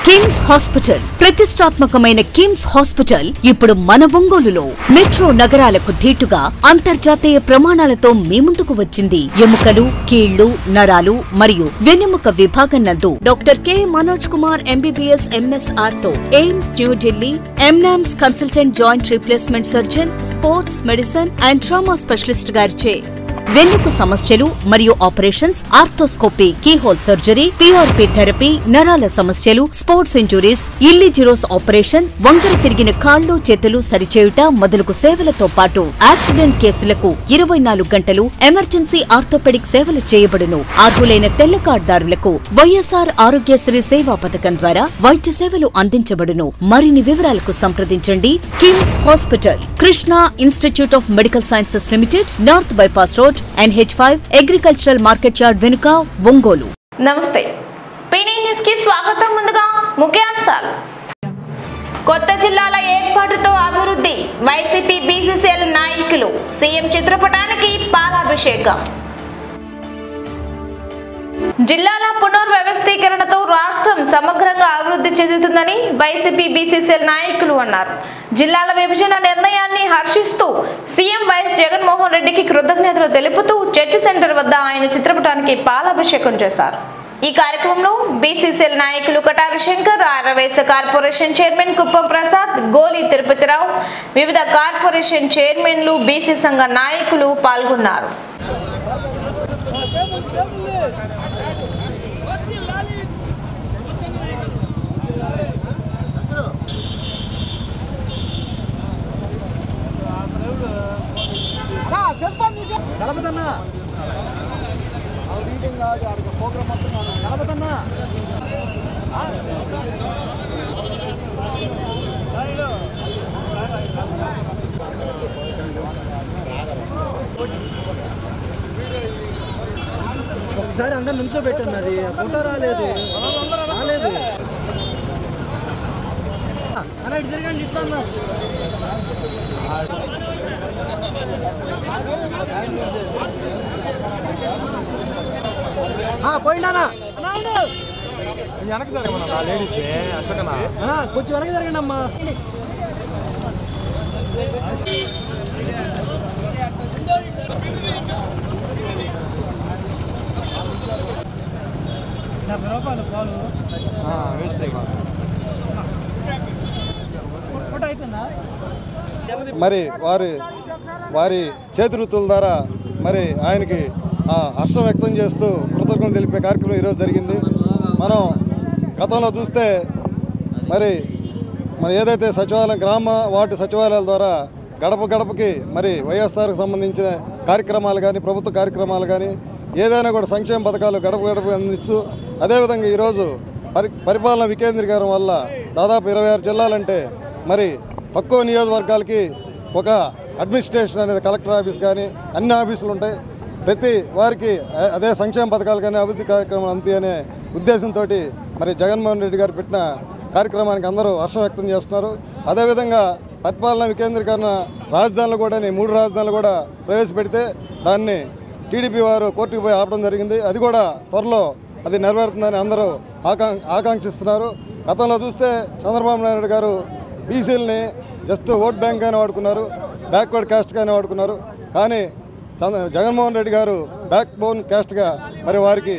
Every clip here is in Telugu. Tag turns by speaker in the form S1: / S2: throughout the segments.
S1: కిమ్స్ హాస్పిటల్ ప్రతిష్టాత్మకమైన కిమ్స్ హాస్పిటల్ ఇప్పుడు మన ఒంగోలులో మెట్రో నగరాలకు ధీటుగా అంతర్జాతీయ ప్రమాణాలతో మీ ముందుకు వచ్చింది. ఎముకలు, కీళ్లు, నరాలు మరియు వెన్నెముక విభాగం నందు doctor K Manoj Kumar MBBS MSR తో AIIMS New Delhi MNAMS consultant joint replacement surgeon, sports medicine and trauma specialist గారిచే వెన్నుకు సమస్యలు మరియు operations, arthroscopy, keyhole surgery, PRP therapy, నరాల సమస్యలు, స్పోర్ట్స్ ఇంజురీస్, ఇల్లిజిరోస్ ఆపరేషన్, వంకర తిరిగిన కాళ్లు చేతులు సరిచేయుట మొదలగు సేవలతో పాటు యాక్సిడెంట్ కేసులకు 24 గంటలు ఎమర్జెన్సీ ఆర్థోపెడిక్ సేవలు చేయబడును. అర్హులైన తెల్ల కార్డుదారులకు వైఎస్ఆర్ ఆరోగ్యశ్రీ సేవా పథకం ద్వారా వైద్య సేవలు అందించబడును. మరిన్ని వివరాలకు సంప్రదించండి. KIMS hospital, Krishna institute of Medical sciences limited, north bypass road, NH5 agricultural market yard వెనుక, ఒంగోలు.
S2: నమస్తే, పీనీ న్యూస్ కి స్వాగతం. ముందుగా ముఖ్యాంశాలు. కొత్త జిల్లాల ఏర్పాటుతో అభివృద్ధి, వైసీపీ బీసీసీఎల్ నాయకులు సీఎం చిత్రపటానికి పాలాభిషేకం. జిల్లాల పునర్వ్యవస్థీకరణతో రాష్ట్రం సమగ్రంగా అభివృద్ధి చెందుతుందని వైసీపీ బీసీసీఎల్ నాయకులు అన్నారు. జిల్లాల విభజన నిర్ణయాన్ని హర్షిస్తూ సీఎం వైఎస్ జగన్మోహన్ రెడ్డికి కృతజ్ఞతలు తెలుపుతూ చర్చి సెంటర్ వద్ద ఆయన చిత్రపటానికి పాలాభిషేకం చేశారు. ఈ కార్యక్రమంలో బీసీసీఎల్ నాయకులు కటారి శంకర్, ఆరవేశ కార్పొరేషన్ చైర్మన్ కుప్పం ప్రసాద్, గోలి తిరుపతిరావు, వివిధ కార్పొరేషన్ చైర్మన్లు, బీసీ సంఘ నాయకులు పాల్గొన్నారు.
S3: ఒకసారి అందరు నుంచో పెట్టండి, అది ఫోటో రాలేదు అన్న, ఇటు తిరగండి, ఇట్లా అన్న పోయిండానా కొంచెం వెనక్కి జరగండి అమ్మా.
S4: మరి వారి చేతివృత్తుల ద్వారా మరి ఆయనకి హర్షం వ్యక్తం చేస్తూ కృతజ్ఞతలు తెలిపే కార్యక్రమం ఈరోజు జరిగింది. మనం గతంలో చూస్తే మరి ఏదైతే సచివాలయం, గ్రామ వార్డు సచివాలయాల ద్వారా గడప గడపకి మరి వైఎస్ఆర్కి సంబంధించిన కార్యక్రమాలు కానీ, ప్రభుత్వ కార్యక్రమాలు కానీ, ఏదైనా కూడా సంక్షేమ పథకాలు గడప గడప అందిస్తూ, అదేవిధంగా ఈరోజు పరిపాలన వికేంద్రీకరణ వల్ల దాదాపు 26 జిల్లాలంటే మరి తక్కువ నియోజకవర్గాలకి ఒక అడ్మినిస్ట్రేషన్ అనేది కలెక్టర్ ఆఫీస్ కానీ అన్ని ఆఫీసులు ఉంటాయి. ప్రతి వారికి అదే సంక్షేమ పథకాలు కానీ అభివృద్ధి కార్యక్రమాలు అంతే అనే ఉద్దేశంతో మరి జగన్మోహన్ రెడ్డి గారు పెట్టిన కార్యక్రమానికి అందరూ హర్షం వ్యక్తం చేస్తున్నారు. అదేవిధంగా పరిపాలన వికేంద్రీకరణ రాజధానులు కూడా 3 రాజధానులు కూడా ప్రవేశపెడితే దాన్ని టీడీపీ వారు కోర్టుకు పోయి ఆపడం జరిగింది. అది కూడా త్వరలో అది నెరవేరుతుందని అందరూ ఆకాంక్షిస్తున్నారు. గతంలో చూస్తే చంద్రబాబు నాయుడు గారు బీసీలని జస్ట్ ఓట్ బ్యాంక్ గానే వాడుకున్నారు, బ్యాక్వర్డ్ క్యాస్ట్ గానే వాడుకున్నారు. కానీ జగన్మోహన్ రెడ్డి గారు బ్యాక్ బోన్ క్యాస్ట్గా మరి వారికి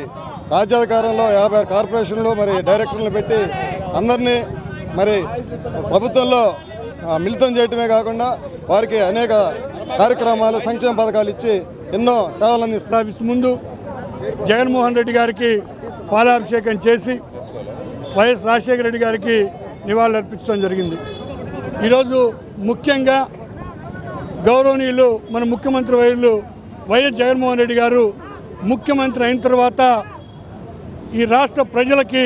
S4: రాజ్యాధికారంలో 56 కార్పొరేషన్లు మరి డైరెక్టర్లను పెట్టి అందరినీ మరి ప్రభుత్వంలో మిళితం చేయటమే కాకుండా వారికి అనేక కార్యక్రమాలు, సంక్షేమ పథకాలు ఇచ్చి ఎన్నో సేవలు అందిస్తున్నారు.
S5: ముందు జగన్మోహన్ రెడ్డి గారికి పాలాభిషేకం చేసి వైఎస్ రాజశేఖర రెడ్డి గారికి నివాళులర్పించడం జరిగింది. ఈరోజు ముఖ్యంగా గౌరవనీయులు మన ముఖ్యమంత్రి వర్యులు వైఎస్ జగన్మోహన్ రెడ్డి గారు ముఖ్యమంత్రి అయిన తర్వాత ఈ రాష్ట్ర ప్రజలకి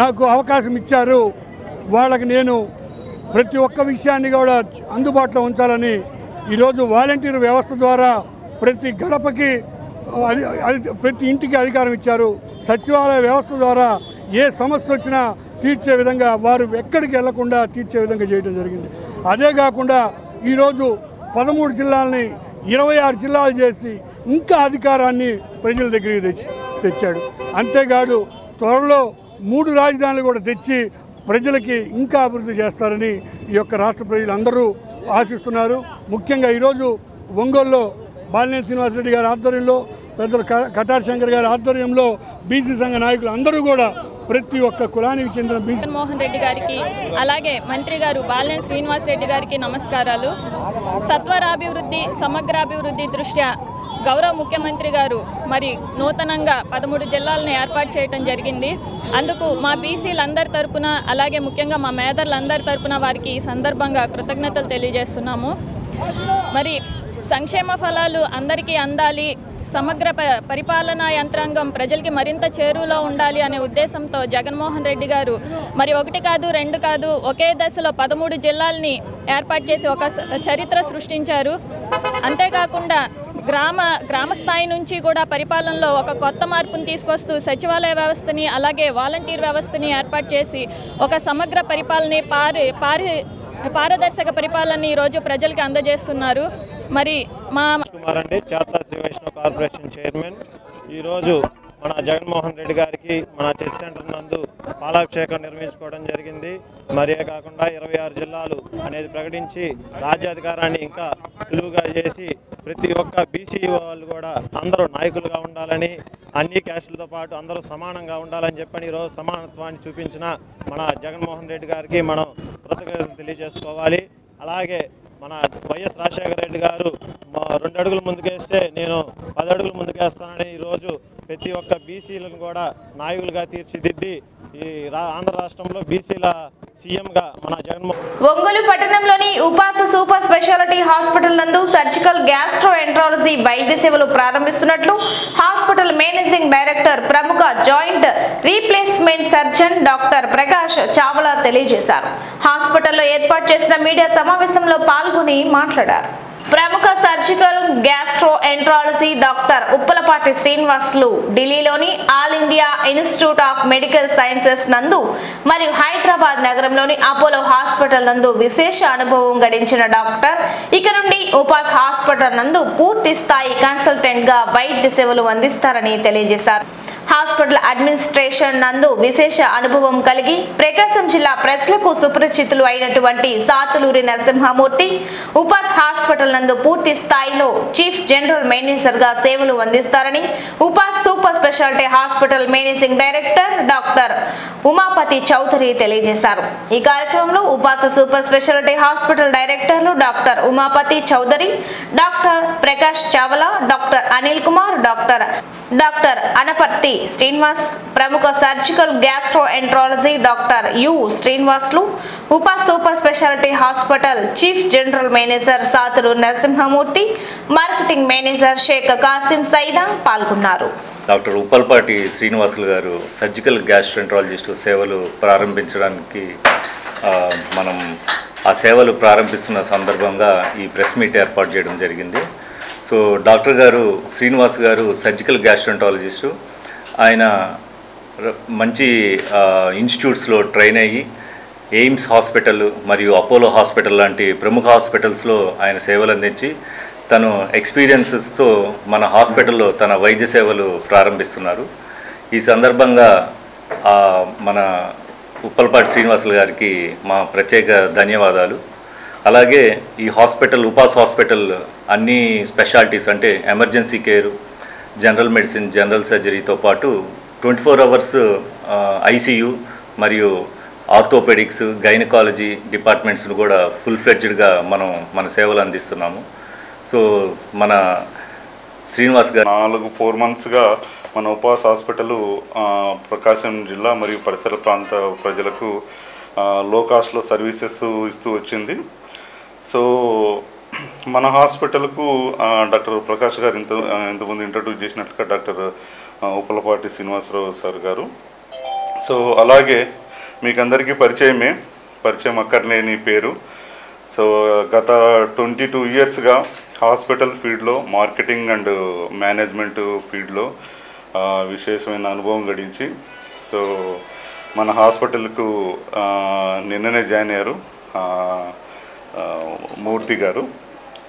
S5: నాకు అవకాశం ఇచ్చారు. వాళ్ళకి నేను ప్రతి ఒక్క విషయాన్ని కూడా అందుబాటులో ఉంచాలని ఈరోజు వాలంటీర్ వ్యవస్థ ద్వారా ప్రతి గడపకి ప్రతి ఇంటికి అధికారం ఇచ్చారు. సచివాలయ వ్యవస్థ ద్వారా ఏ సమస్య వచ్చినా తీర్చే విధంగా వారు ఎక్కడికి వెళ్లకుండా తీర్చే విధంగా చేయడం జరిగింది. అదే కాకుండా ఈరోజు 13 జిల్లాలని 26 జిల్లాలు చేసి ఇంకా అధికారాన్ని ప్రజల దగ్గరికి తెచ్చాడు. అంతేకాదు త్వరలో 3 రాజధానులు కూడా తెచ్చి ప్రజలకి ఇంకా అభివృద్ధి చేస్తారని ఈ యొక్క రాష్ట్ర ప్రజలందరూ ఆశిస్తున్నారు. ముఖ్యంగా ఈరోజు ఒంగోలులో బాలినేని శ్రీనివాసరెడ్డి గారి ఆధ్వర్యంలో, పెద్దలు కటార్ శంకర్ గారి ఆధ్వర్యంలో బీసీ సంఘ నాయకులు అందరూ కూడా ప్రతి ఒక్క కులానికి చెందిన
S6: జగన్మోహన్ రెడ్డి గారికి అలాగే మంత్రి గారు బాలినేని శ్రీనివాసరెడ్డి గారికి నమస్కారాలు. సత్వరాభివృద్ధి సమగ్రాభివృద్ధి దృష్ట్యా గౌరవ ముఖ్యమంత్రి గారు మరి నూతనంగా 13 జిల్లాలను ఏర్పాటు చేయడం జరిగింది. అందుకు మా బీసీలందరి తరపున అలాగే ముఖ్యంగా మా మేధర్లందరి తరపున వారికి ఈ సందర్భంగా కృతజ్ఞతలు తెలియజేస్తున్నాము. మరి సంక్షేమ ఫలాలు అందరికీ అందాలి, సమగ్ర పరిపాలనా యంత్రాంగం ప్రజలకి మరింత చేరువలో ఉండాలి అనే ఉద్దేశంతో జగన్మోహన్ రెడ్డి గారు మరి 1 కాదు 2 కాదు ఒకే దశలో 13 జిల్లాల్ని ఏర్పాటు చేసి ఒక చరిత్ర సృష్టించారు. అంతేకాకుండా గ్రామ స్థాయి నుంచి కూడా పరిపాలనలో ఒక కొత్త మార్పును తీసుకొస్తూ సచివాలయ వ్యవస్థని అలాగే వాలంటీర్ వ్యవస్థని ఏర్పాటు చేసి ఒక సమగ్ర పరిపాలన పారదర్శక పరిపాలన ఈరోజు ప్రజలకు అందజేస్తున్నారు. మరి మా
S7: కుమార్ అండి, చేత శ్రీ వైష్ణవ కార్పొరేషన్ చైర్మన్. ఈరోజు మన జగన్మోహన్ రెడ్డి గారికి మన చెస్ సెంటర్ నందు పాలాభిషేకం నిర్వహించుకోవడం జరిగింది. మరే కాకుండా 26 జిల్లాలు అనేది ప్రకటించి రాజ్యాధికారాన్ని ఇంకా సులువుగా చేసి ప్రతి ఒక్క బీసీ వాళ్ళు కూడా అందరూ నాయకులుగా ఉండాలని, అన్ని క్యాస్టులతో పాటు అందరూ సమానంగా ఉండాలని చెప్పని ఈరోజు సమానత్వాన్ని చూపించిన మన జగన్మోహన్ రెడ్డి గారికి మనం కృతజ్ఞతలు తెలియజేసుకోవాలి. అలాగే మన వైఎస్ రాజశేఖర రెడ్డి గారు 2 అడుగులు ముందుకేస్తే నేను 10 అడుగులు ముందుకేస్తానని ఈరోజు ప్రతి ఒక్క బీసీలను కూడా నాయకులుగా తీర్చిదిద్ది ఈ ఆంధ్ర రాష్ట్రంలో బీసీల సీఎంగా మన జగన్మోహన్.
S2: ఒంగోలు పట్టణంలోని ఉపాస సూపర్ స్పెషాలిటీ హాస్పిటల్ నందు సర్జికల్ గ్యాస్ట్రోఎంట్రాలజీ వైద్య సేవలు ప్రారంభిస్తున్నట్లు హాస్పిటల్ మేనేజింగ్ డైరెక్టర్ ప్రముఖ joint replacement surgeon doctor Prakash Chawla తెలియజేశారు. హాస్పిటల్లో ఏర్పాటు చేసిన మీడియా సమావేశంలో పాల్గొని మాట్లాడారు. ప్రముఖ surgical gastroenterology doctor Uppalapati Srinivasulu ఢిల్లీలోని All India Institute of Medical Sciences నందు మరియు హైదరాబాద్ నగరంలోని అపోలో హాస్పిటల్ నందు విశేష అనుభవం గడించిన డాక్టర్ ఇక నుండి ఉపాస్ హాస్పిటల్ నందు పూర్తి స్థాయి కన్సల్టెంట్ గా వైద్య సేవలు అందిస్తారని తెలియజేశారు. హాస్పిటల్ అడ్మినిస్ట్రేషన్ నందు విశేష అనుభవం కలిగి ప్రకాశం జిల్లా ప్రెస్లకు సుపరిచితులు అయినటువంటి సాతులూరి నరసింహమూర్తి ఉపాస్ హాస్పిటల్ నందు పూర్తి స్థాయిలో చీఫ్ జనరల్ మేనేజర్ గా సేవలు అందిస్తారని Upas super speciality hospital managing director doctor Umapathi Chowdary తెలియజేశారు. ఈ కార్యక్రమంలో ఉపాస సూపర్ స్పెషాలిటీ హాస్పిటల్ డైరెక్టర్లు doctor Umapathi Chowdary, doctor Prakash Chawla, doctor Anil Kumar, doctor Anaparthi Srinivas, ప్రముఖ surgical gastroenterology doctor U Srinivasulu, Upa super speciality hospital chief general manager Satulu Narasimhamurthy, marketing manager Shaik Kasim Saida పాల్గొన్నారు.
S8: డాక్టర్ ఉప్పల్పాటి శ్రీనివాసులు గారు సర్జికల్ గ్యాస్ట్రోఎంట్రాలజిస్ట్ సేవలు ప్రారంభించడానికి మనం ఆ సేవలు ప్రారంభిస్తున్న సందర్భంగా ఈ ప్రెస్ మీట్ ఏర్పాటు చేయడం జరిగింది. సో డాక్టర్ గారు శ్రీనివాస్ గారు సర్జికల్ గ్యాస్ట్రోఎంట్రాలజిస్టు. ఆయన మంచి ఇన్స్టిట్యూట్స్లో ట్రైన్ అయ్యి ఎయిమ్స్ హాస్పిటల్ మరియు అపోలో హాస్పిటల్ లాంటి ప్రముఖ హాస్పిటల్స్లో ఆయన సేవలు అందించి తను ఎక్స్పీరియన్సెస్తో మన హాస్పిటల్లో తన వైద్య సేవలు ప్రారంభిస్తున్నారు. ఈ సందర్భంగా మన ఉప్పల్పాటి శ్రీనివాసులు గారికి మా ప్రత్యేక ధన్యవాదాలు. అలాగే ఈ హాస్పిటల్ ఉపాస్ హాస్పిటల్ అన్ని స్పెషాలిటీస్ అంటే emergency care, general medicine, general సర్జరీతో పాటు 24 అవర్స్ ఐసీయూ మరియు ఆర్థోపెడిక్స్, గైనకాలజీ డిపార్ట్మెంట్స్ను కూడా ఫుల్ ఫ్లెడ్జ్డ్గా మన సేవలు అందిస్తున్నాము. సో మన శ్రీనివాస్ గారు
S9: 4 మంత్స్గా మన ఉపాస్ హాస్పిటల్ ప్రకాశం జిల్లా మరియు పరిసర ప్రాంత ప్రజలకు లో కాస్ట్లో సర్వీసెస్ ఇస్తూ వచ్చింది. సో మన హాస్పిటల్కు డాక్టర్ ప్రకాష్ గారు ఇంతకుముందు ఇంట్రడ్యూస్ చేసినట్లుగా డాక్టర్ ఉప్పలపాటి శ్రీనివాసరావు సార్ గారు. సో అలాగే మీకు అందరికీ పరిచయం అక్కర్లేని పేరు. సో గత 22 ఇయర్స్గా హాస్పిటల్ ఫీల్డ్లో మార్కెటింగ్ అండ్ మేనేజ్మెంట్ ఫీల్డ్లో విశేషమైన అనుభవం గడించి సో మన హాస్పిటల్కు నిన్ననే జాయిన్ అయ్యారు మూర్తి గారు.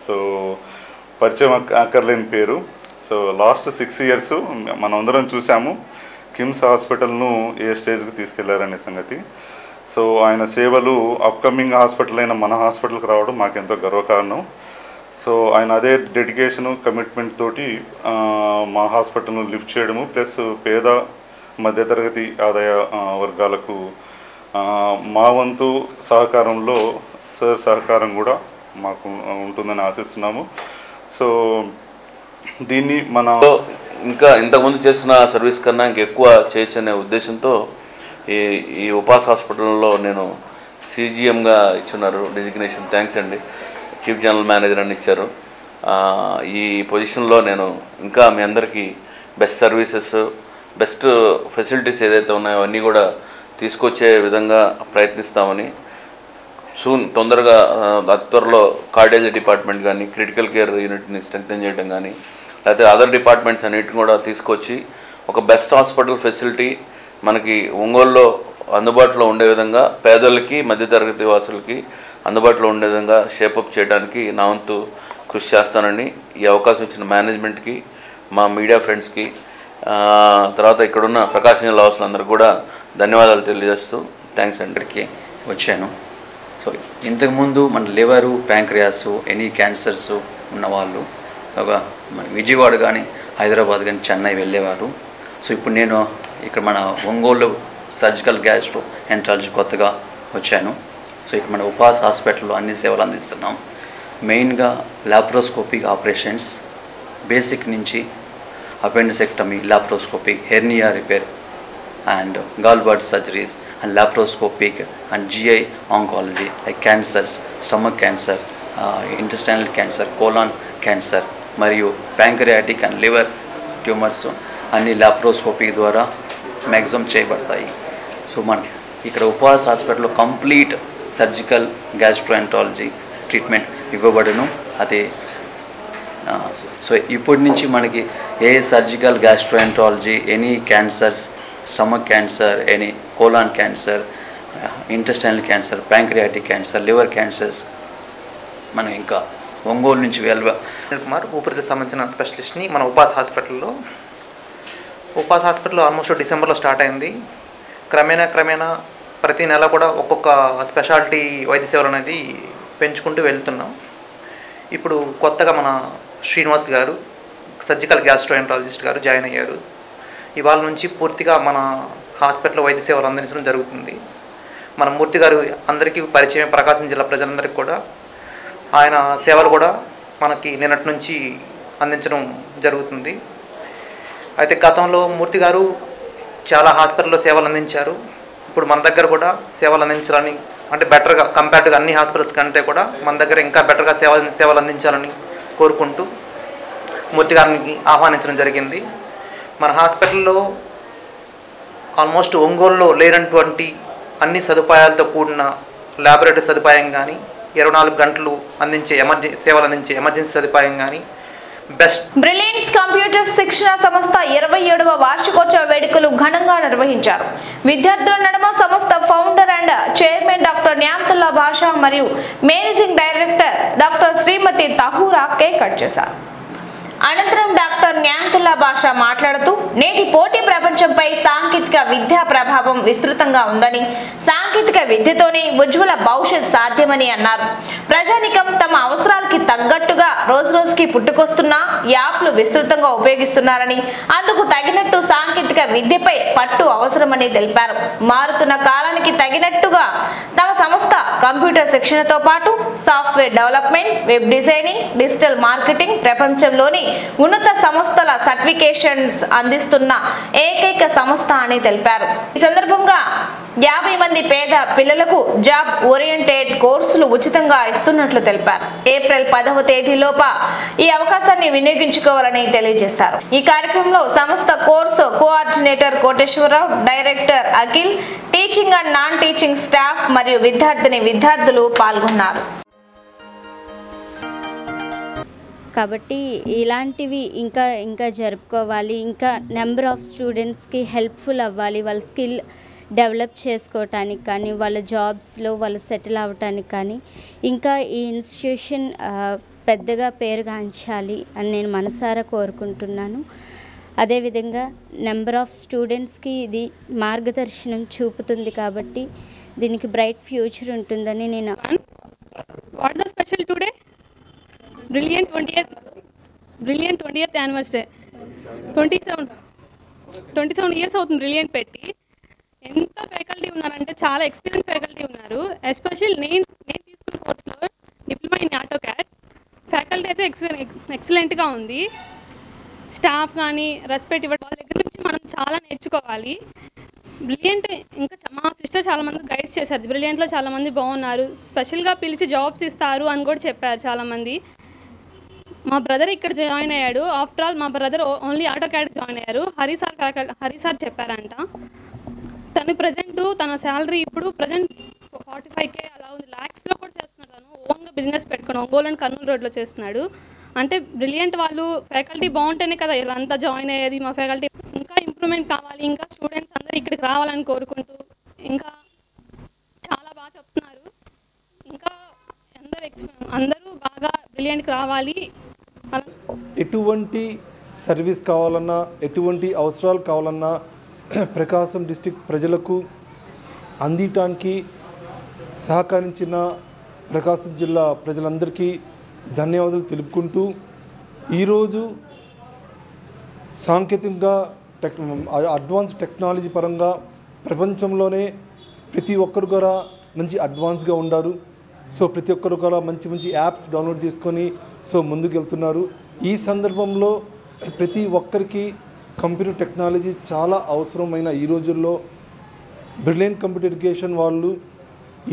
S9: సో పరిచయం అక్కర్లేని పేరు. సో లాస్ట్ 6 ఇయర్స్ మనమందరం చూసాము కిమ్స్ హాస్పిటల్ను ఏ స్టేజ్కి తీసుకెళ్లారనే సంగతి. సో ఆయన సేవలు అప్కమింగ్ హాస్పిటల్ అయిన మన హాస్పిటల్కి రావడం మాకెంతో గర్వకారణం. సో ఆయన అదే డెడికేషను కమిట్మెంట్ తోటి మా హాస్పిటల్ను లిఫ్ట్ చేయడము, ప్లస్ పేద మధ్యతరగతి ఆదాయ వర్గాలకు మా వంతు సహకారంలో సార్ సహకారం కూడా మాకు ఉంటుందని ఆశిస్తున్నాము. సో దీన్ని మన
S10: ఇంకా ఇంతకుముందు చేసిన సర్వీస్ కన్నా ఇంకెక్కువ చేయొచ్చు అనే ఉద్దేశంతో ఈ ఉపాస్ హాస్పిటల్లో నేను CGMగా ఇచ్చున్నారు డెసిగ్నేషన్. థ్యాంక్స్ అండి. చీఫ్ జనరల్ మేనేజర్ అని ఇచ్చారు. ఈ పొజిషన్లో నేను ఇంకా మీ అందరికీ బెస్ట్ సర్వీసెస్, బెస్ట్ ఫెసిలిటీస్ ఏదైతే ఉన్నాయో అవన్నీ కూడా తీసుకొచ్చే విధంగా ప్రయత్నిస్తామని, తొందరగా త్వరలో కార్డియాలజీ డిపార్ట్మెంట్ కానీ, క్రిటికల్ కేర్ యూనిట్ని స్ట్రెంగ్తెన్ చేయడం కానీ, లేకపోతే అదర్ డిపార్ట్మెంట్స్ అన్నిటిని కూడా తీసుకొచ్చి ఒక బెస్ట్ హాస్పిటల్ ఫెసిలిటీ మనకి ఒంగోలులో అందుబాటులో ఉండే విధంగా, పేదలకి మధ్యతరగతి వాసులకి అందుబాటులో ఉండే విధంగా షేపప్ చేయడానికి నా వంతు కృషి చేస్తానని ఈ అవకాశం ఇచ్చిన మేనేజ్మెంట్కి, మా మీడియా ఫ్రెండ్స్కి, తర్వాత ఇక్కడున్న ప్రకాశం జిల్లా వాసులందరికీ కూడా ధన్యవాదాలు తెలియజేస్తూ థ్యాంక్స్ అందరికీ
S11: వచ్చాను. సో ఇంతకుముందు మన లివరు, ప్యాంక్రియాస్, ఎనీ క్యాన్సర్స్ ఉన్నవాళ్ళు ఒక మన విజయవాడ కానీ, హైదరాబాద్ కానీ, చెన్నై వెళ్ళేవారు. సో ఇప్పుడు నేను ఇక్కడ మన ఒంగోలు సర్జికల్ గ్యాస్ట్రో ఎంట్రాలజీ కొత్తగా వచ్చాను. సో ఇక్కడ మన ఉపాస్ హాస్పిటల్లో అన్ని సేవలు అందిస్తున్నాం. మెయిన్గా లాప్రోస్కోపిక్ ఆపరేషన్స్, బేసిక్ నుంచి appendicectomy, laparoscopic, hernia repair and gallbladder surgeries and laparoscopic and GI oncology like cancers, stomach cancer, intestinal cancer, colon cancer మరియు pancreatic and liver tumors అన్ని లాప్రోస్కోపిక్ ద్వారా మ్యాక్సిమం చేయబడతాయి. సో మనకి ఇక్కడ ఉపాస్ హాస్పిటల్లో కంప్లీట్ సర్జికల్ గ్యాస్ట్రోఎంట్రాలజీ ట్రీట్మెంట్ ఇవ్వబడును. అదే సో ఇప్పటి నుంచి మనకి ఏ surgical gastroenterology, any cancers, stomach cancer, any colon cancer, intestinal cancer, pancreatic cancer, liver cancers మనం ఇంకా ఒంగోలు నుంచి
S12: కుమార్ ఊపిరితిత్తులకు సంబంధించిన స్పెషలిస్ట్ని మన ఉపాస్ హాస్పిటల్లో ఆల్మోస్ట్ డిసెంబర్లో స్టార్ట్ అయింది. క్రమేణా ప్రతి నెల కూడా ఒక్కొక్క స్పెషాలిటీ వైద్య సేవలు అనేది పెంచుకుంటూ వెళ్తున్నాం. ఇప్పుడు కొత్తగా మన శ్రీనివాస్ గారు సర్జికల్ గ్యాస్ట్రోఎంట్రాలజిస్ట్ గారు జాయిన్ అయ్యారు. ఇవాళ నుంచి పూర్తిగా మన హాస్పిటల్ వైద్య సేవలు అందించడం జరుగుతుంది. మన మూర్తి గారు అందరికీ పరిచయం, ప్రకాశం జిల్లా ప్రజలందరికీ కూడా ఆయన సేవలు కూడా మనకి నిన్నటి నుంచి అందించడం జరుగుతుంది. అయితే గతంలో మూర్తి గారు చాలా హాస్పిటల్లో సేవలు అందించారు. ఇప్పుడు మన దగ్గర కూడా సేవలు అందించాలని, అంటే బెటర్గా కంపేర్డ్గా అన్ని హాస్పిటల్స్ కంటే కూడా మన దగ్గర ఇంకా బెటర్గా సేవలు అందించాలని కోరుకుంటూ మూర్తి గారిని ఆహ్వానించడం జరిగింది. మన హాస్పిటల్లో ఆల్మోస్ట్ ఒంగోలులో లేనటువంటి అన్ని సదుపాయాలతో కూడిన ల్యాబొరేటరీ సదుపాయం కానీ, 24 గంటలు అందించే సేవలు అందించే ఎమర్జెన్సీ సదుపాయం కానీ, బెస్ట్
S2: బ్రిలియన్స్ కంప్యూటర్ శిక్షణ సంస్థ 27వ వార్షికోత్సవ వేడుకలు ఘనంగా నిర్వహించారు. విద్యార్థుల నడుమ సంస్థ founder and chairman doctor Nyamatullah భాషా మరియు మేనేజింగ్ డైరెక్టర్ డాక్టర్ శ్రీమతి తహూరా కేక్ కట్ చేశారు. అనంతరం డాక్టర్ న్యామతుల్లా భాషా మాట్లాడుతూ నేటి పోటీ ప్రపంచంపై సాంకేతిక విద్యా ప్రభావం విస్తృతంగా ఉందని, సాంకేతిక విద్యతోనే ఉజ్వల భవిష్యత్ సాధ్యమని అన్నారు. ప్రజానికం తమ అవసరాలకి తగ్గట్టుగా రోజురోజుకి పుట్టుకొస్తున్న యాప్లు విస్తృతంగా ఉపయోగిస్తున్నారని, అందుకు తగినట్టు సాంకేతిక విద్యపై పట్టు అవసరమని తెలిపారు. మారుతున్న కాలానికి తగినట్టుగా తమ సంస్థ కంప్యూటర్ శిక్షణతో పాటు software development, web designing, digital marketing ప్రపంచంలోని ఉన్నత సంస్థల సర్టిఫికేషన్స్ అందిస్తున్న ఏకైక సంస్థ అని తెలిపారు. ఈ సందర్భంగా 50 మంది పేద పిల్లలకు జాబ్ ఓరియంటెడ్ కోర్సులు ఉచితంగా ఇస్తున్నట్లు తెలిపారు. ఏప్రిల్ 10వ తేదీలోప ఈ అవకాశాన్ని వినియోగించుకోవాలని తెలియజేశారు. ఈ కార్యక్రమంలో సంస్థ course coordinator Koteswararao, director Akhil, teaching and non teaching staff మరియు విద్యార్థులు పాల్గొన్నారు.
S13: కాబట్టి ఇలాంటివి ఇంకా జరుపుకోవాలి. ఇంకా నెంబర్ ఆఫ్ స్టూడెంట్స్కి హెల్ప్ఫుల్ అవ్వాలి. వాళ్ళ స్కిల్ డెవలప్ చేసుకోవటానికి కానీ, వాళ్ళ జాబ్స్లో వాళ్ళు సెటిల్ అవ్వటానికి కానీ, ఇంకా ఈ ఇన్స్టిట్యూషన్ పెద్దగా పేరుగాంచాలి అని నేను మనసారా కోరుకుంటున్నాను. అదేవిధంగా నెంబర్ ఆఫ్ స్టూడెంట్స్కి ఇది మార్గదర్శనం చూపుతుంది కాబట్టి దీనికి బ్రైట్ ఫ్యూచర్ ఉంటుందని నేను.
S14: What the special today? Brilliant 20th anniversary. 27 years అవుతుంది బ్రిలియంట్ పెట్టి. ఎంత ఫ్యాకల్టీ ఉన్నారంటే చాలా ఎక్స్పీరియన్స్ ఫ్యాకల్టీ ఉన్నారు. ఎస్పెషల్ నేను తీసుకున్న కోర్సులో డిప్లొమా ఇన్ ఆటోకాడ్ ఫ్యాకల్టీ అయితే ఎక్సలెంట్గా ఉంది. స్టాఫ్ కానీ రెస్పెక్ట్ ఇవ్వడం, వాళ్ళ దగ్గర నుంచి మనం చాలా నేర్చుకోవాలి. బ్రిలియంట్ ఇంకా మా సిస్టర్ చాలామంది గైడ్స్ చేశారు. బ్రిలియంట్లో చాలామంది బాగున్నారు, స్పెషల్గా పిలిచి జాబ్స్ ఇస్తారు అని కూడా చెప్పారు చాలామంది. మా బ్రదర్ ఇక్కడ జాయిన్ అయ్యాడు. ఆఫ్టర్ ఆల్ మా బ్రదర్ ఓన్లీ ఆటోకాడ్ జాయిన్ అయ్యారు. హరి సార్ చెప్పారంట. తను ప్రజెంట్ తన శాలరీ ఇప్పుడు ప్రజెంట్ 45K అలా ఉంది. ల్యాక్స్లో కూడా చేస్తున్నాడు. తను ఓన్గా బిజినెస్ పెట్టుకుని ఒంగోలు అండ్ కర్నూలు రోడ్లో చేస్తున్నాడు. అంటే బ్రిలియంట్ వాళ్ళు ఫ్యాకల్టీ బాగుంటేనే కదా ఇలా అంతా జాయిన్ అయ్యేది. మా ఫ్యాకల్టీ ఇంకా ఇంప్రూవ్మెంట్ కావాలి, ఇంకా స్టూడెంట్స్ అందరూ ఇక్కడికి రావాలని కోరుకుంటూ ఇంకా చాలా బాగా చెప్తున్నారు. ఇంకా అందరూ బాగా బ్రిలియంట్కి రావాలి.
S15: ఎటువంటి సర్వీస్ కావాలన్నా, ఎటువంటి అవసరాలు కావాలన్నా ప్రకాశం డిస్ట్రిక్ట్ ప్రజలకు అందించడానికి సహకరించిన ప్రకాశం జిల్లా ప్రజలందరికీ ధన్యవాదాలు తెలుపుకుంటూ, ఈరోజు సాంకేతికంగా అడ్వాన్స్ టెక్నాలజీ పరంగా ప్రపంచంలోనే ప్రతి ఒక్కరు కూడా మంచి అడ్వాన్స్గా ఉన్నారు. సో ప్రతి ఒక్కరు కూడా మంచి మంచి యాప్స్ డౌన్లోడ్ చేసుకొని ముందుకు వెళ్తున్నారు. ఈ సందర్భంలో ప్రతి ఒక్కరికి కంప్యూటర్ టెక్నాలజీ చాలా అవసరమైన ఈ రోజుల్లో బ్రిలియంట్ కంప్యూటర్ ఎడ్యుకేషన్ వాళ్ళు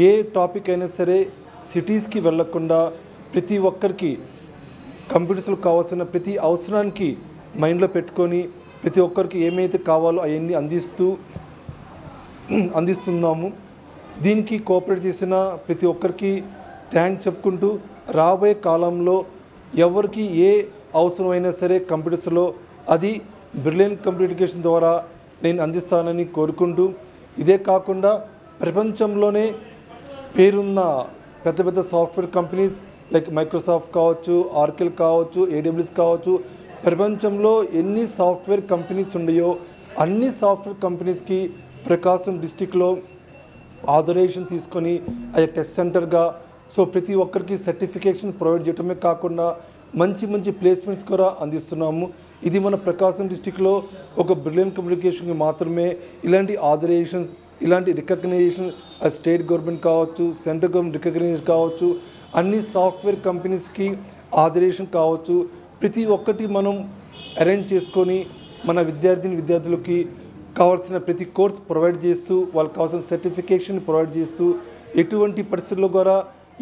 S15: ఏ టాపిక్ అయినా సరే సిటీస్కి వెళ్ళకుండా ప్రతి ఒక్కరికి కంప్యూటర్స్లో కావాల్సిన ప్రతి అవసరానికి మైండ్లో పెట్టుకొని ప్రతి ఒక్కరికి ఏమైతే కావాలో అవన్నీ అందిస్తున్నాము. దీనికి కోఆపరేట్ చేసిన ప్రతి ఒక్కరికి థ్యాంక్స్ చెప్పుకుంటూ, రాబోయే కాలంలో ఎవరికి ఏ అవసరమైనా సరే కంప్యూటర్స్లో అది బ్రిలియంట్ కంప్యూటర్ ఎడ్యుకేషన్ ద్వారా నేను అందిస్తానని కోరుకుంటూ, ఇదే కాకుండా ప్రపంచంలోనే పేరున్న పెద్ద పెద్ద సాఫ్ట్వేర్ కంపెనీస్ లైక్ మైక్రోసాఫ్ట్ కావచ్చు, ఆర్కిల్ కావచ్చు, AWS కావచ్చు, ప్రపంచంలో ఎన్ని సాఫ్ట్వేర్ కంపెనీస్ ఉన్నాయో అన్ని సాఫ్ట్వేర్ కంపెనీస్కి ప్రకాశం డిస్టిక్లో ఆథరైజేషన్ తీసుకొని అది టెస్ట్ సెంటర్గా ప్రతి ఒక్కరికి సర్టిఫికేషన్ ప్రొవైడ్ చేయడమే కాకుండా మంచి మంచి ప్లేస్మెంట్స్ కూడా అందిస్తున్నాము. ఇది మన ప్రకాశం డిస్టిక్లో ఒక బ్రిలియంట్ కమ్యూనికేషన్కి మాత్రమే ఇలాంటి ఆథరైజేషన్స్, ఇలాంటి రికగ్నైజేషన్ స్టేట్ గవర్నమెంట్ కావచ్చు, సెంట్రల్ గవర్నమెంట్ రికగ్నైజేషన్ కావచ్చు, అన్ని సాఫ్ట్వేర్ కంపెనీస్కి ఆథరైజేషన్ కావచ్చు, ప్రతి ఒక్కటి మనం అరేంజ్ చేసుకొని మన విద్యార్థులకి కావాల్సిన ప్రతి కోర్స్ ప్రొవైడ్ చేస్తూ, వాళ్ళకి కావాల్సిన సర్టిఫికేషన్ ప్రొవైడ్ చేస్తూ, ఎటువంటి పరిస్థితుల్లో కూడా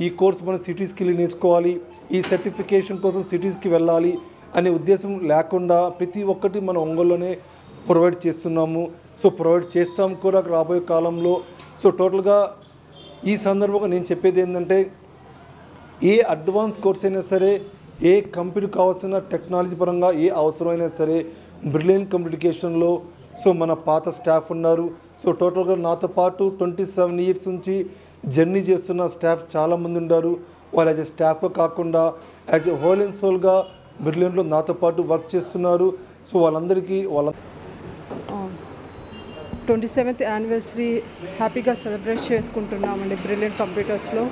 S15: ఈ కోర్స్ మనం సిటీస్కి వెళ్ళి నేర్చుకోవాలి, ఈ సర్టిఫికేషన్ కోసం సిటీస్కి వెళ్ళాలి అనే ఉద్దేశం లేకుండా ప్రతి ఒక్కటి మనం ఒంగోలులోనే ప్రొవైడ్ చేస్తున్నాము. ప్రొవైడ్ చేస్తాం కూడా రాబోయే కాలంలో. టోటల్గా ఈ సందర్భంగా నేను చెప్పేది ఏంటంటే, ఏ అడ్వాన్స్ కోర్స్ అయినా సరే, ఏ కంప్యూటర్ కావాల్సిన టెక్నాలజీ పరంగా ఏ అవసరమైనా సరే బ్రిలియంట్ కమ్యూనికేషన్లో మన పాత స్టాఫ్ ఉన్నారు. టోటల్గా నాతో పాటు 27 ఇయర్స్ నుంచి జర్నీ చేస్తున్న స్టాఫ్ చాలామంది ఉన్నారు. వాళ్ళు యాజ్ ఎ స్టాఫ్గా కాకుండా యాజ్ ఎ హోల్ అండ్ సోల్గా బ్రిలియంట్లో నాతో పాటు వర్క్ చేస్తున్నారు. వాళ్ళందరికీ
S16: 27th యానివర్సరీ హ్యాపీగా సెలబ్రేట్ చేసుకుంటున్నామండి బ్రిలియంట్ కంప్యూటర్స్లో.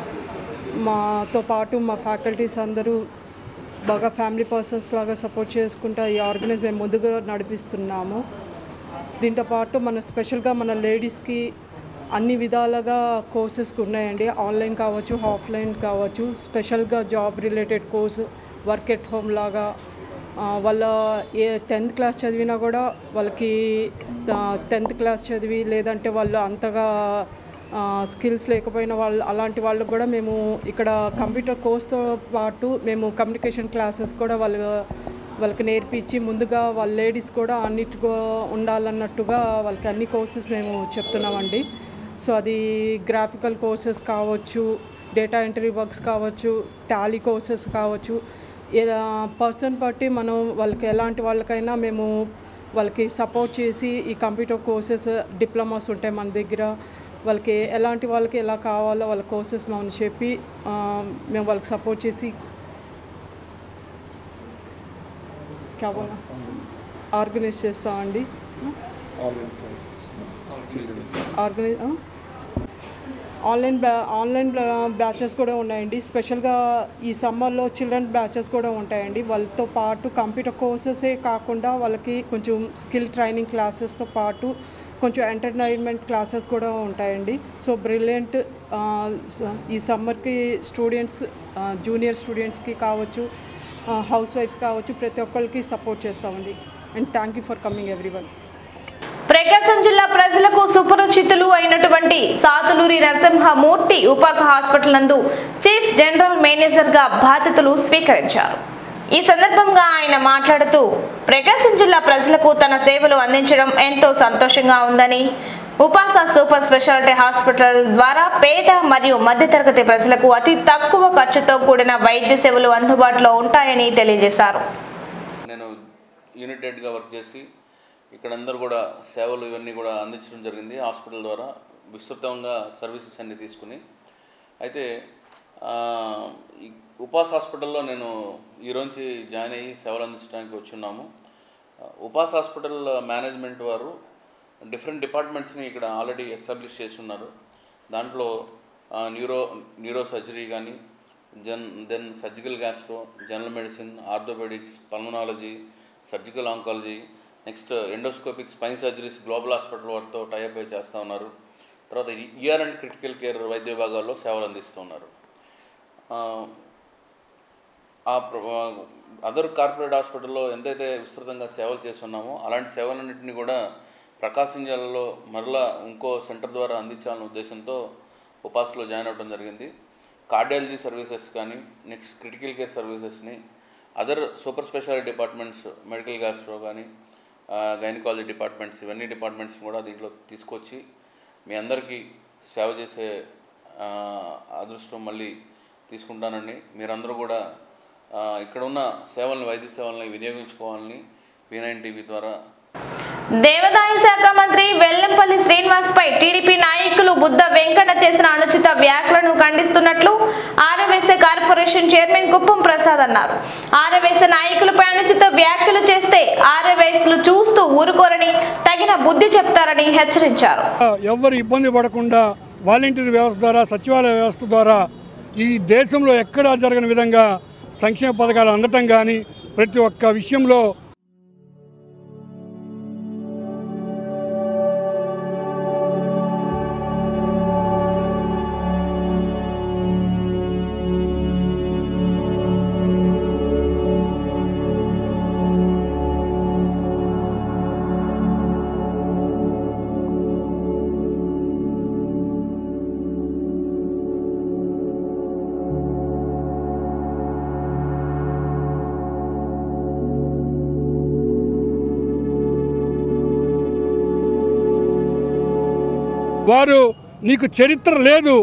S16: మాతో పాటు మా ఫ్యాకల్టీస్ అందరూ బాగా ఫ్యామిలీ పర్సన్స్ లాగా సపోర్ట్ చేసుకుంటూ ఈ ఆర్గనైజ్ మేము ముందుగా నడిపిస్తున్నాము. దీంతో పాటు మన స్పెషల్గా మన లేడీస్కి అన్ని విధాలుగా కోర్సెస్ ఉన్నాయండి. ఆన్లైన్ కావచ్చు, ఆఫ్లైన్ కావచ్చు. స్పెషల్గా job related course, work at home లాగా వాళ్ళ 10th క్లాస్ చదివినా కూడా వాళ్ళకి 10th క్లాస్ చదివి లేదంటే వాళ్ళు అంతగా స్కిల్స్ లేకపోయిన వాళ్ళు అలాంటి వాళ్ళకు కూడా మేము ఇక్కడ కంప్యూటర్ కోర్స్తో పాటు మేము కమ్యూనికేషన్ క్లాసెస్ కూడా వాళ్ళకి నేర్పించి ముందుగా వాళ్ళ లేడీస్ కూడా అన్నిటిగా ఉండాలన్నట్టుగా వాళ్ళకి అన్ని కోర్సెస్ మేము చెప్తున్నామండి. అది గ్రాఫికల్ కోర్సెస్ కావచ్చు, డేటా ఎంట్రీ వర్క్స్ కావచ్చు, టాలీ కోర్సెస్ కావచ్చు. పర్సన్ బట్టి మనం వాళ్ళకి ఎలాంటి వాళ్ళకైనా మేము వాళ్ళకి సపోర్ట్ చేసి ఈ కంప్యూటర్ కోర్సెస్ డిప్లొమాస్ ఉంటాయి మన దగ్గర. వాళ్ళకి ఎలాంటి వాళ్ళకి ఎలా కావాలో వాళ్ళ కోర్సెస్ మనం చెప్పి మేము వాళ్ళకి సపోర్ట్ చేసి ఆర్గనైజ్ చేస్తామండి. ఆన్లైన్ బ్యాచెస్ కూడా ఉన్నాయండి. స్పెషల్గా ఈ సమ్మర్లో చిల్డ్రన్ బ్యాచెస్ కూడా ఉంటాయండి. వాళ్ళతో పాటు కంప్యూటర్ కోర్సెసే కాకుండా వాళ్ళకి కొంచెం స్కిల్ ట్రైనింగ్ క్లాసెస్తో పాటు కొంచెం ఎంటర్టైన్మెంట్ క్లాసెస్ కూడా ఉంటాయండి. సో బ్రిలియంట్ ఈ సమ్మర్కి స్టూడెంట్స్, జూనియర్ స్టూడెంట్స్కి కావచ్చు, హౌస్ వైఫ్స్ కావచ్చు, ప్రతి ఒక్కరికి సపోర్ట్ చేస్తామండి. And thank you for coming everyone.
S2: Prakasam జిల్లా ప్రజలకు సుపరిచితులు అయినటువంటి సాతులూరి నరసింహమూర్తి ఉపాస హాస్పిటల్ నందు చీఫ్ జనరల్ మేనేజర్ గా బాధ్యతలు స్వీకరించారు. ఈ సందర్భంగా ఆయన మాట్లాడుతూ ప్రకాశం జిల్లా ప్రజలకు తన సేవలు అందించడం ఎంతో సంతోషంగా ఉందని, ఉపాస సూపర్ స్పెషాలిటీ హాస్పిటల్ ద్వారా పేద మరియు మధ్యతరగతి ప్రజలకు అతి తక్కువ ఖర్చుతో కూడిన వైద్య సేవలు అందుబాటులో ఉంటాయని తెలియజేశారు.
S10: నేను యూనిట్ హెడ్గా వర్క్ చేసి ఇక్కడ అందరూ కూడా సేవలు ఇవన్నీ కూడా అందించడం జరిగింది. హాస్పిటల్ ద్వారా విస్తృతంగా సర్వీసెస్ అన్నీ తీసుకుని, అయితే ఈ ఉపాస్ హాస్పిటల్లో నేను ఈరోజు జాయిన్ అయ్యి సేవలు అందించడానికి వచ్చున్నాము. ఉపాస్ హాస్పిటల్ మేనేజ్మెంట్ వారు డిఫరెంట్ డిపార్ట్మెంట్స్ని ఇక్కడ ఆల్రెడీ ఎస్టాబ్లిష్ చేసి ఉన్నారు. దాంట్లో న్యూరో సర్జరీ కానీ, then surgical gastro, general medicine, orthopaedics, pulmonology, surgical oncology, next endoscopic spine surgeries global hospital వారితో టైఅప్ అయి చేస్తూ ఉన్నారు. తర్వాత ఈఆర్ అండ్ క్రిటికల్ కేర్ వైద్య విభాగాల్లో సేవలు అందిస్తూ ఉన్నారు. అదర్ కార్పొరేట్ హాస్పిటల్లో ఎంతైతే విస్తృతంగా సేవలు చేస్తున్నామో అలాంటి సేవలన్నింటినీ కూడా ప్రకాశం జిల్లాలో మరలా ఇంకో సెంటర్ ద్వారా అందించాలనే ఉద్దేశంతో ఉపాసలో జాయిన్ అవ్వడం జరిగింది. కార్డియాలజీ సర్వీసెస్ కానీ, నెక్స్ట్ క్రిటికల్ కేర్ సర్వీసెస్ని, other super speciality departments, medical gastro కానీ, గైనకాలజీ డిపార్ట్మెంట్స్, ఇవన్నీ డిపార్ట్మెంట్స్ కూడా దీంట్లో తీసుకొచ్చి మీ అందరికీ సేవ చేసే అదృష్టం మళ్ళీ తీసుకుంటానండి. మీరందరూ కూడా ఇక్కడ ఉన్న సేవలను, వైద్య సేవలను వినియోగించుకోవాలని V9 టీవీ ద్వారా.
S2: దేవాదాయ శాఖ మంత్రి వెల్లంపల్లి శ్రీనివాస్ పై టీడీపీ నాయకులు బుద్ధ వెంకట చేసిన అనుచిత వ్యాఖ్యలను ఖండిస్తున్నట్లు ఆర్యవైశ్య కార్పొరేషన్ చైర్మన్ కుప్పం ప్రసాద్ అన్నారు. ఆర్యవైశ్య నాయకులపై అనుచిత వ్యాఖ్యలు చేస్తే ఆర్యవైశ్యులు చూస్తూ ఊరుకోరని, తగిన బుద్ధి చెప్తారని హెచ్చరించారు.
S5: ఎవరు ఇబ్బంది పడకుండా వాలంటీర్ వ్యవస్థ ద్వారా, సచివాలయ వ్యవస్థ ద్వారా ఈ దేశంలో ఎక్కడా జరగని విధంగా సంక్షేమ పథకాలు అందటం కానీ, ప్రతి ఒక్క విషయంలో వారు నీకు చరిత్ర లేదు,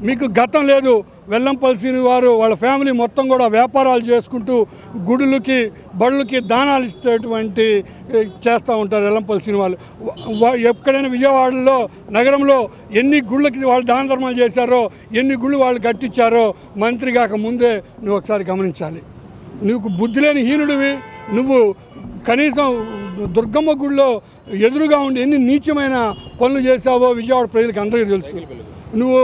S5: మీకు గతం లేదు. వెల్లంపల్లి వారు వాళ్ళ ఫ్యామిలీ మొత్తం కూడా వ్యాపారాలు చేసుకుంటూ గుడులకి, బళ్ళకి దానాలు ఇచ్చేటువంటి చేస్తూ ఉంటారు. వెల్లంపల్లి వాళ్ళు ఎక్కడైనా విజయవాడలో నగరంలో ఎన్ని గుళ్ళకి వాళ్ళు దాన ధర్మాలు చేశారో, ఎన్ని గుళ్ళు వాళ్ళు కట్టించారో మంత్రి కాక ముందే నువ్వు ఒకసారి గమనించాలి. నువ్వు బుద్ధి లేని హీనుడివి. నువ్వు కనీసం దుర్గమ్మ గుడిలో ఎదురుగా ఉండి ఎన్ని నీచమైన పనులు చేశావో విజయవాడ ప్రజలకు అందరికీ తెలుసు. నువ్వు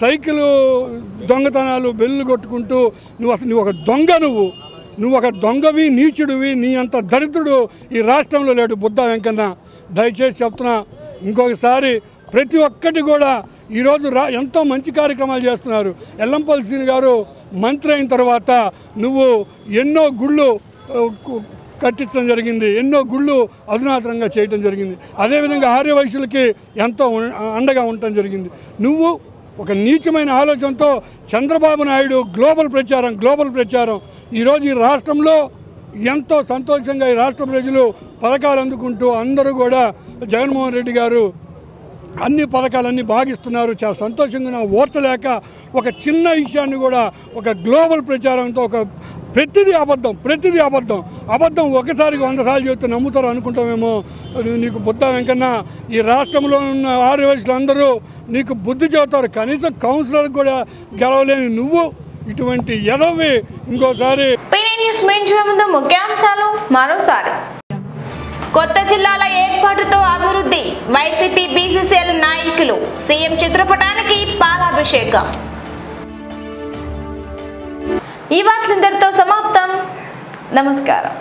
S5: సైకిల్ దొంగతనాలు బెల్లు కొట్టుకుంటూ నువ్వు ఒక దొంగ, నువ్వు ఒక దొంగవి, నీచుడివి. నీ అంత దరిద్రుడు ఈ రాష్ట్రంలో లేడు బుద్ధ వెంకన్న. దయచేసి చెప్తున్నా, ఇంకొకసారి ప్రతి ఒక్కటి కూడా ఈరోజు ఎంతో మంచి కార్యక్రమాలు చేస్తున్నారు. వెల్లంపల్లి గారు మంత్రి అయిన తర్వాత నువ్వు ఎన్నో గుళ్ళు కట్టించడం జరిగింది, ఎన్నో గుళ్ళు అధునాతనంగా చేయడం జరిగింది. అదేవిధంగా ఆర్యవైశ్యులకి ఎంతో అండగా ఉండటం జరిగింది. నువ్వు ఒక నీచమైన ఆలోచనతో చంద్రబాబు నాయుడు గ్లోబల్ ప్రచారం ఈరోజు ఈ రాష్ట్రంలో ఎంతో సంతోషంగా ఈ రాష్ట్ర ప్రజలు పథకాలు అందుకుంటూ అందరూ కూడా జగన్మోహన్ రెడ్డి గారు అన్ని పథకాలన్నీ భాగిస్తున్నారు. చాలా సంతోషంగా ఓర్చలేక ఒక చిన్న విషయాన్ని కూడా ఒక గ్లోబల్ ప్రచారంతో ఒక ప్రతిదీ అబద్ధం ఒకసారికి 100 సార్లు చెప్తే నమ్ముతారు అనుకుంటామేమో. నీకు బుద్ధ వెంకన్న ఈ రాష్ట్రంలో ఉన్న ఆర్యవైశ్యులు అందరూ నీకు బుద్ధి చెబుతారు. కనీసం కౌన్సిలర్ కూడా గెలవలేని నువ్వు ఇటువంటి ఎదవి ఇంకోసారి.
S2: ముఖ్యాంశాలు మరోసారి. కొత్త జిల్లాల ఏర్పాటుతో అభివృద్ధి వైసీపీ బీసీసీఎల్ నాయకులు సీఎం చిత్రపటానికి పాలాభిషేకం. ఈ వార్తలందరితో సమాప్తం. నమస్కారం.